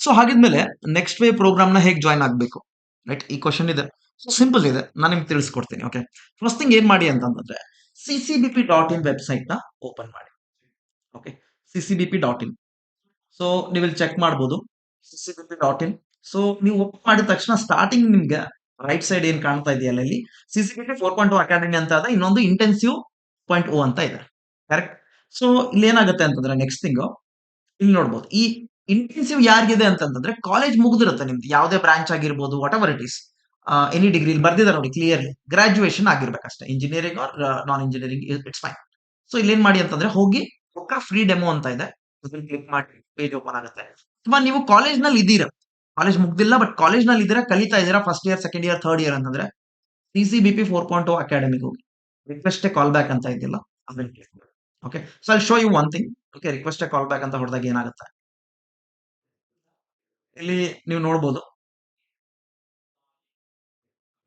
So ಹಾಗಿದ್ಮೇಲೆ next wave program ನ ಹೇಗೆ join ಆಗಬೇಕು, ರೈಟ್? ಈ ಕ್ವಶನ್ ಇದೆ. ಸೊ ಸಿಂಪಲ್ ಇದೆ, ನಾನು ನಿಮ್ಗೆ ತಿಳಿಸ್ಕೊಡ್ತೀನಿ. ಓಕೆ, ಫಸ್ಟ್ ಥಿಂಗ್ ಏನ್ ಮಾಡಿ ಅಂತಂದ್ರೆ CCBP.in ವೆಬ್ಸೈಟ್ ನ ಓಪನ್ ಮಾಡಿ. Okay, CCBP.in. ಸೊ ನೀವು ಇಲ್ಲಿ ಚೆಕ್ ಮಾಡ್ಬೋದು CCBP.in. ಸೊ ನೀವು ಓಪನ್ ಮಾಡಿದ ತಕ್ಷಣ ಸ್ಟಾರ್ಟಿಂಗ್ ನಿಮ್ಗೆ ರೈಟ್ ಸೈಡ್ ಏನ್ ಕಾಣ್ತಾ ಇದೆಯಲ್ಲ, ಇಲ್ಲಿ CCBP 4.0 ಅಕಾಡೆಮಿ ಅಂತ ಇದೆ, ಇನ್ನೊಂದು ಇಂಟೆನ್ಸಿವ್ 0.0 ಅಂತ ಇದೆ. ಕರೆಕ್ಟ್? ಸೊ ಇಲ್ಲಿ ಏನಾಗುತ್ತೆ ಅಂತಂದ್ರೆ ನೆಕ್ಸ್ಟ್ ಥಿಂಗ್ ಇಲ್ಲಿ ನೋಡ್ಬೋದು. ಈ ಇಂಟೆನ್ಸಿವ್ ಯಾರಿಗಿದೆ ಅಂತಂದ್ರೆ ಕಾಲೇಜ್ ಮುಗ್ದಿರುತ್ತೆ ನಿಮ್ದು, ಯಾವುದೇ ಬ್ರಾಂಚ್ ಆಗಿರ್ಬೋದು, whatever it is, any degree ಇಲ್ಲಿ ಬರ್ದಿದ್ದಾರೆ ನೋಡಿ ಕ್ಲಿಯರ್ಲಿ, ಗ್ರಾಜುಯೇಷನ್ ಆಗಿರ್ಬೇಕಷ್ಟೇ, engineering or non engineering, it's fine. So ಇಲ್ಲಿ ಏನ್ ಮಾಡಿ ಅಂತಂದ್ರೆ ಹೋಗಿ ಫ್ರೀ ಡೆಮೋ ಅಂತ ಇದೆ, ಕ್ಲಿಕ್ ಮಾಡಿ ಪೇಜ್ ಓಪನ್ ಆಗುತ್ತೆ. ಅಥವಾ ನೀವು ಕಾಲೇಜ್ ನಲ್ಲಿ ಇದ್ದೀರಾ, ಕಾಲೇಜ್ ಮುಗ್ದಿಲ್ಲ ಬಟ್ ಕಾಲೇಜ್ ನಲ್ಲಿ ಇದ್ದೀರಾ, ಕಲಿತಾ ಇದ್ದೀರಾ, first year, second year, third year ಅಂತಂದ್ರೆ CCBP 4.0 ಅಕಾಡೆಮಿಗೆ ಹೋಗಿ ರಿಕ್ವೆಸ್ಟ್ ಕಾಲ್ ಬ್ಯಾಕ್ ಅಂತ ಇದೆಯಲ್ಲ ಅದನ್ನ ಕ್ಲಿಕ್ ಮಾಡಿ. Okay, so I show you one thing. Okay, request call back ಅಂತ ಹೊಡೆದಾಗ ಏನಾಗುತ್ತೆ ಇಲ್ಲಿ ನೀವು ನೋಡ್ಬೋದು.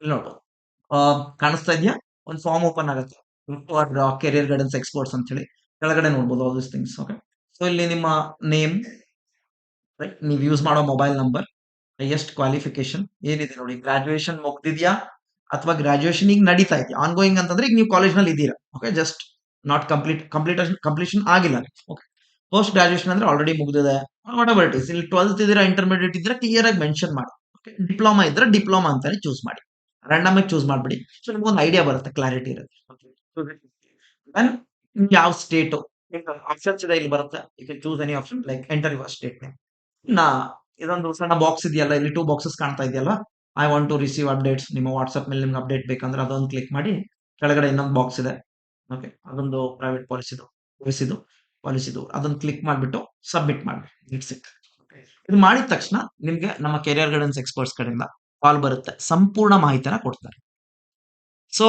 ಇಲ್ಲಿ ನೋಡ್ಬೋದು, ಕಾಣಿಸ್ತಾ ಇದೆಯಾ? ಒಂದು ಫಾರ್ಮ್ ಓಪನ್ ಆಗುತ್ತೆ, ಕೆರಿಯರ್ ಗೈಡೆನ್ಸ್ ಎಕ್ಸ್ಪರ್ಟ್ಸ್ ಅಂತ ಹೇಳಿ. ಕೆಳಗಡೆ ನೋಡ್ಬೋದು all this things. Okay, so ಇಲ್ಲಿ ನಿಮ್ಮ ನೇಮ್, ರೈಟ್, ನೀವು ಯೂಸ್ ಮಾಡೋ ಮೊಬೈಲ್ ನಂಬರ್, ಹೈಯೆಸ್ಟ್ ಕ್ವಾಲಿಫಿಕೇಶನ್ ಏನಿದೆ ನೋಡಿ, ಗ್ರಾಜುಯೇಷನ್ ಮುಗ್ದಿದ್ಯಾ ಅಥವಾ ಗ್ರಾಜುಯೇಷನ್ ಈಗ ನಡೀತಾ ಇದೆಯಾ, ಆನ್ ಗೋಯಿಂಗ್ ಅಂತಂದ್ರೆ ಈಗ ನೀವು ಕಾಲೇಜ್ ನಲ್ಲಿ ಇದ್ದೀರಾ. ಓಕೆ, ಜಸ್ಟ್ ನಾಟ್ ಕಂಪ್ಲೀಷನ್ ಆಗಿಲ್ಲ. ಓಕೆ, ಪೋಸ್ಟ್ ಗ್ರಾಜುಯೇಷನ್ ಅಂದ್ರೆ ಆಲ್ರೆಡಿ ಮುಗ್ದಿದೆ, ವಾಟ್ ಎವರ್ ಇಟ್ ಇಸ್. ಇಲ್ಲಿ 12th ಇದ್ದೀರಾ, ಇಂಟರ್ಮೀಡಿಯೇಟ್ ಇದ್ರೆ ಕ್ಲಿಯರ್ ಆಗಿ ಮೆನ್ಷನ್ ಮಾಡಿ. ಓಕೆ, ಡಿಪ್ಲೊಮಾ ಇದ್ರೆ ಡಿಪ್ಲೊಮಾ ಅಂತಾನೆ ಚೂಸ್ ಮಾಡಿ, ರ್ಯಾಂಡಮ್ ಆಗಿ ಚೂಸ್ ಮಾಡ್ಬಿಡಿ. ಸೊ ನಿಮ್ಗೆ ಒಂದು ಐಡಿಯಾ ಬರುತ್ತೆ, ಕ್ಲಾರಿಟಿ ಇರುತ್ತೆ. ದೆನ್ ಯಾವ ಸ್ಟೇಟ್ ಆಪ್ಷನ್ಸ್ ಇದೆ ಇಲ್ಲಿ ಬರುತ್ತೆ, you can choose any option like enter your state name. ನಾ ಇದೊಂದು ಸಣ್ಣ ಬಾಕ್ಸ್ ಇದೆಯಲ್ಲ, ಇಲ್ಲಿ 2 ಬಾಕ್ಸಸ್ ಕಾಣ್ತಾ ಇದೆಯಲ್ಲ, I want to receive updates. ನಿಮ್ಮ ವಾಟ್ಸ್ಆಪ್ ಮೇಲೆ ನಿಮ್ಗೆ ಅಪ್ಡೇಟ್ ಬೇಕಂದ್ರೆ ಅದೊಂದು ಕ್ಲಿಕ್ ಮಾಡಿ. ಕೆಳಗಡೆ ಇನ್ನೊಂದು ಬಾಕ್ಸ್ ಇದೆ, ಓಕೆ, ಅದೊಂದು ಪ್ರೈವೇಟ್ ಪಾಲಿಸಿದು ಅದನ್ನ ಕ್ಲಿಕ್ ಮಾಡಿಬಿಟ್ಟು ಸಬ್ಮಿಟ್ ಮಾಡಿ. It's it. ಇದು ಮಾಡಿದ ತಕ್ಷಣ ನಿಮ್ಗೆ ನಮ್ಮ ಕೆರಿಯರ್ ಗೈಡೆನ್ಸ್ ಎಕ್ಸ್ಪರ್ಟ್ಸ್ ಕಡೆಯಿಂದ ಕಾಲ್ ಬರುತ್ತೆ, ಸಂಪೂರ್ಣ ಮಾಹಿತಿನ ಕೊಡ್ತಾರೆ. ಸೊ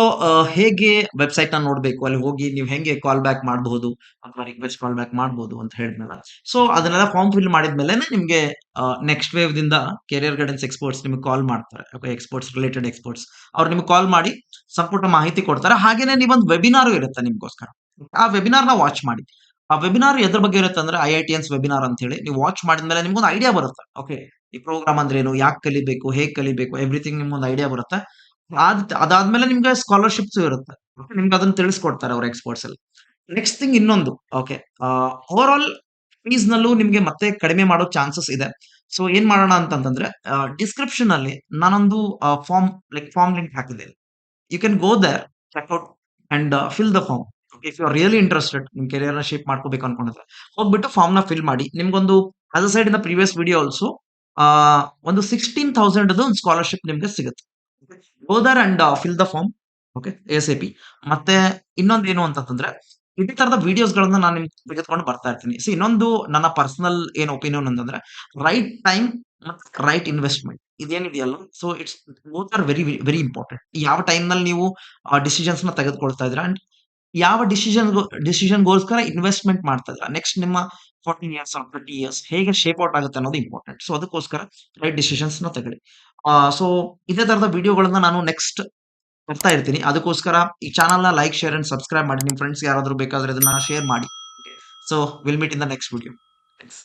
ಹೇಗೆ ವೆಬ್ಸೈಟ್ ನ ನೋಡ್ಬೇಕು, ಅಲ್ಲಿ ಹೋಗಿ ನೀವು ಹೆಂಗೆ ಕಾಲ್ ಬ್ಯಾಕ್ ಮಾಡಬಹುದು ಅಥವಾ ರಿಕ್ವೆಸ್ಟ್ ಕಾಲ್ ಬ್ಯಾಕ್ ಮಾಡಬಹುದು ಅಂತ ಹೇಳಿದ್ನಲ್ಲ. ಸೊ ಅದನ್ನೆಲ್ಲ ಫಾರ್ಮ್ ಫಿಲ್ ಮಾಡಿದ್ಮೇಲೆ ನಿಮ್ಗೆ ನೆಕ್ಸ್ಟ್ ವೇವ್ ದಿಂದ ಕೆರಿಯರ್ ಗೈಡೆನ್ಸ್ ಎಕ್ಸ್ಪರ್ಟ್ಸ್ ನಿಮ್ಗೆ ಕಾಲ್ ಮಾಡ್ತಾರೆ. ಓಕೆ, ಎಕ್ಸ್ಪರ್ಟ್ಸ್, ರಿಲೇಟೆಡ್ ಎಕ್ಸ್ಪರ್ಟ್ಸ್, ಅವ್ರು ನಿಮ್ಗೆ ಕಾಲ್ ಮಾಡಿ ಸಂಪೂರ್ಣ ಮಾಹಿತಿ ಕೊಡ್ತಾರೆ. ಹಾಗೇನೆ ನೀವೊಂದು ವೆಬಿನಾರು ಇರುತ್ತೆ ನಿಮ್ಗೋಸ್ಕರ, ಆ ವೆಬಿನಾರ್ ನ ವಾಚ್ ಮಾಡಿ. ಆ ವೆಬಿನಾರ್ ಎದ್ರ ಬಗ್ಗೆ ಇರುತ್ತೆ ಅಂದ್ರೆ IITians ವೆಬಿನಾರ್ ಅಂತ ಹೇಳಿ. ನೀವು ವಾಚ್ ಮಾಡಿದ್ಮೇಲೆ ನಿಮ್ಗೊಂದು ಐಡಿಯಾ ಬರುತ್ತೆ. ಓಕೆ, ಈ ಪ್ರೋಗ್ರಾಮ್ ಅಂದ್ರೆ ಏನು, ಯಾಕೆ ಕಲಿಬೇಕು, ಹೇಗೆ ಕಲಿಬೇಕು, ಎವ್ರಿಥಿಂಗ್ ನಿಮ್ಗೊಂದು ಐಡಿಯಾ ಬರುತ್ತೆ. ಅದಾದ್ಮೇಲೆ ನಿಮ್ಗೆ ಸ್ಕಾಲರ್ಶಿಪ್ಸ್ ಇರುತ್ತೆ, ನಿಮ್ಗೆ ಅದನ್ನ ತಿಳಿಸ್ಕೊಡ್ತಾರೆ ಅವ್ರ ಎಕ್ಸ್ಪರ್ಟ್ಸ್ ಅಲ್ಲಿ. ನೆಕ್ಸ್ಟ್ ಥಿಂಗ್ ಇನ್ನೊಂದು, ಓಕೆ, ಓವರ್ ಆಲ್ ಫೀಸ್ ನಲ್ಲೂ ನಿಮ್ಗೆ ಮತ್ತೆ ಕಡಿಮೆ ಮಾಡೋ ಚಾನ್ಸಸ್ ಇದೆ. ಸೊ ಏನ್ ಮಾಡೋಣ ಅಂತಂದ್ರೆ ಡಿಸ್ಕ್ರಿಪ್ಷನ್ ಅಲ್ಲಿ ನಾನೊಂದು ಫಾರ್ಮ್ ಲಿಂಕ್ ಹಾಕಿದ್ದೇನೆ. You can go there, check out and fill the form. If you are really interested, ನಿಮ್ ಕೆರಿಯರ್ ನ ಶೇಪ್ ಮಾಡ್ಕೋಬೇಕು ಅನ್ಕೊಂಡಿದ್ರೆ ಹೋಗ್ಬಿಟ್ಟು ಫಾರ್ಮ್ ನ ಫಿಲ್ ಮಾಡಿ. ನಿಮ್ಗೊಂದು as said in the previous video also ಒಂದು 16,000 ಒಂದು ಸ್ಕಾಲರ್ಶಿಪ್ ನಿಮ್ಗೆ ಸಿಗುತ್ತೆ. Go there and fill the form. Okay, ASAP. ಮತ್ತೆ ಇನ್ನೊಂದು ಏನು ಅಂತಂದ್ರೆ ಇದೇ ತರದ ವಿಡಿಯೋಸ್ ಗಳನ್ನ ನಾನು ನಿಮ್ಗೆ ತೆಗೆದುಕೊಂಡು ಬರ್ತಾ ಇರ್ತೀನಿ. ಇನ್ನೊಂದು ನನ್ನ ಪರ್ಸನಲ್ ಏನ್ ಒಪಿನಿಯನ್ ಅಂತಂದ್ರೆ ರೈಟ್ ಟೈಮ್ ಮತ್ತೆ ರೈಟ್ ಇನ್ವೆಸ್ಟ್ಮೆಂಟ್ ಇದೇನಿದೆಯಲ್ಲ, so it's both are very very important. ಯಾವ ಟೈಮ್ ನಲ್ಲಿ ನೀವು ಡಿಸಿಷನ್ಸ್ ನ ತೆಗೆದುಕೊಳ್ತಾ ಇದ್ರ ಅಂಡ್ ಯಾವ ಡಿಸಿಷನ್ಗೋಸ್ಕರ ಇನ್ವೆಸ್ಟ್ಮೆಂಟ್ ಮಾಡ್ತಾ ಇದ್ರ, ನೆಕ್ಸ್ಟ್ ನಿಮ್ಮ 14 ಇಯರ್ಸ್ 30 ಇಯರ್ಸ್ ಹೇಗೆ ಶೇಪ್ ಔಟ್ ಆಗುತ್ತೆ ಅನ್ನೋದು ಇಂಪಾರ್ಟೆಂಟ್. ಸೊ ಅದಕ್ಕೋಸ್ಕರ ರೈಟ್ ಡಿಸಿಷನ್ಸ್ ನ ತಗೊಳ್ಳಿ. ಸೊ ಇದೇ ತರದ ವಿಡಿಯೋಗಳನ್ನ ನಾನು ನೆಕ್ಸ್ಟ್ ಬರ್ತಾ ಇರ್ತೀನಿ. ಅದಕ್ಕೋಸ್ಕರ ಈ ಚಾನಲ್ ನ ಲೈಕ್, ಶೇರ್ ಅಂಡ್ ಸಬ್ಸ್ಕ್ರೈಬ್ ಮಾಡಿ. ನಿಮ್ ಫ್ರೆಂಡ್ಸ್ ಯಾರಾದ್ರೂ ಬೇಕಾದ್ರೆ ಇದನ್ನ ಶೇರ್ ಮಾಡಿ. So will meet in the next video. Thanks.